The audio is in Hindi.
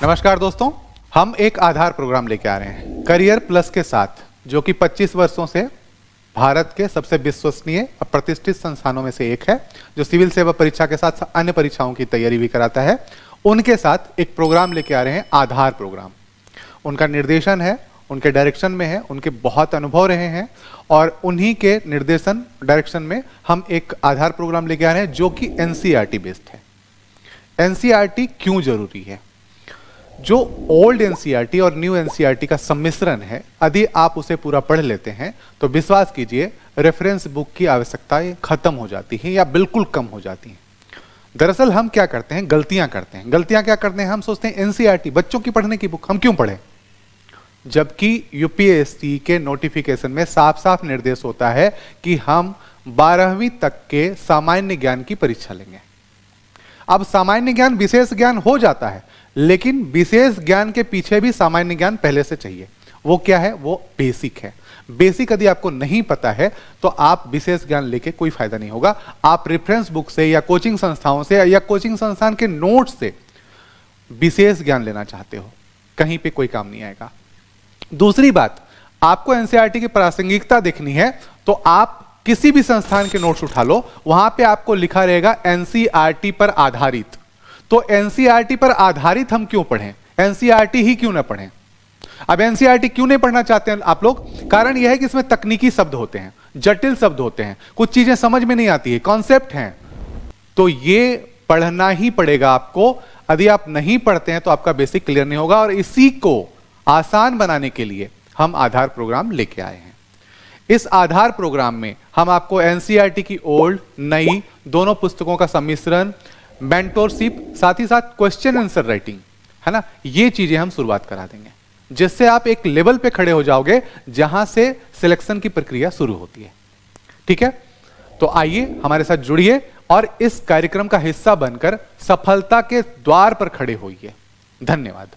नमस्कार दोस्तों, हम एक आधार प्रोग्राम लेके आ रहे हैं करियर प्लस के साथ, जो कि 25 वर्षों से भारत के सबसे विश्वसनीय और प्रतिष्ठित संस्थानों में से एक है, जो सिविल सेवा परीक्षा के साथ अन्य परीक्षाओं की तैयारी भी कराता है। उनके साथ एक प्रोग्राम लेके आ रहे हैं, आधार प्रोग्राम। उनका निर्देशन है, उनके डायरेक्शन में है, उनके बहुत अनुभव रहे हैं और उन्हीं के निर्देशन डायरेक्शन में हम एक आधार प्रोग्राम लेके आ रहे हैं जो कि एनसीईआरटी बेस्ड है। एनसीईआरटी क्यों जरूरी है? जो ओल्ड एनसीईआरटी और न्यू एनसीईआरटी का सम्मिश्रण है, यदि आप उसे पूरा पढ़ लेते हैं तो विश्वास कीजिए रेफरेंस बुक की आवश्यकताएं खत्म हो जाती है या बिल्कुल कम हो जाती हैं। दरअसल हम क्या करते हैं, गलतियां करते हैं। गलतियां क्या करते हैं? हम सोचते हैं एनसीईआरटी बच्चों की पढ़ने की बुक हम क्यों पढ़ें, जबकि यूपीएससी के नोटिफिकेशन में साफ साफ निर्देश होता है कि हम 12वीं तक के सामान्य ज्ञान की परीक्षा लेंगे। अब सामान्य ज्ञान विशेष ज्ञान हो जाता है, लेकिन विशेष ज्ञान के पीछे भी सामान्य ज्ञान पहले से चाहिए। वो क्या है? वो बेसिक है। बेसिक यदि आपको नहीं पता है तो आप विशेष ज्ञान लेके कोई फायदा नहीं होगा। आप रेफरेंस बुक से या कोचिंग संस्थाओं से या कोचिंग संस्थान के नोट्स से विशेष ज्ञान लेना चाहते हो, कहीं पे कोई काम नहीं आएगा। दूसरी बात, आपको एनसीईआरटी की प्रासंगिकता देखनी है तो आप किसी भी संस्थान के नोट्स उठा लो, वहां पे आपको लिखा रहेगा एनसीईआरटी पर आधारित। तो एनसीईआरटी पर आधारित हम क्यों पढ़ें? एनसीईआरटी ही क्यों ना पढ़ें? अब एनसीईआरटी क्यों नहीं पढ़ना चाहते हैं आप लोग? कारण यह है कि इसमें तकनीकी शब्द होते हैं, जटिल शब्द होते हैं, कुछ चीजें समझ में नहीं आती है, कॉन्सेप्ट हैं, तो ये पढ़ना ही पड़ेगा आपको। यदि आप नहीं पढ़ते हैं तो आपका बेसिक क्लियर नहीं होगा। और इसी को आसान बनाने के लिए हम आधार प्रोग्राम लेके आए हैं। इस आधार प्रोग्राम में हम आपको एनसीईआरटी की ओल्ड नई दोनों पुस्तकों का सम्मिश्रण, मेंटोरशिप, साथ ही साथ क्वेश्चन आंसर राइटिंग, है ना, ये चीजें हम शुरुआत करा देंगे, जिससे आप एक लेवल पे खड़े हो जाओगे जहां से सिलेक्शन की प्रक्रिया शुरू होती है। ठीक है, तो आइए हमारे साथ जुड़िए और इस कार्यक्रम का हिस्सा बनकर सफलता के द्वार पर खड़े होइए। धन्यवाद।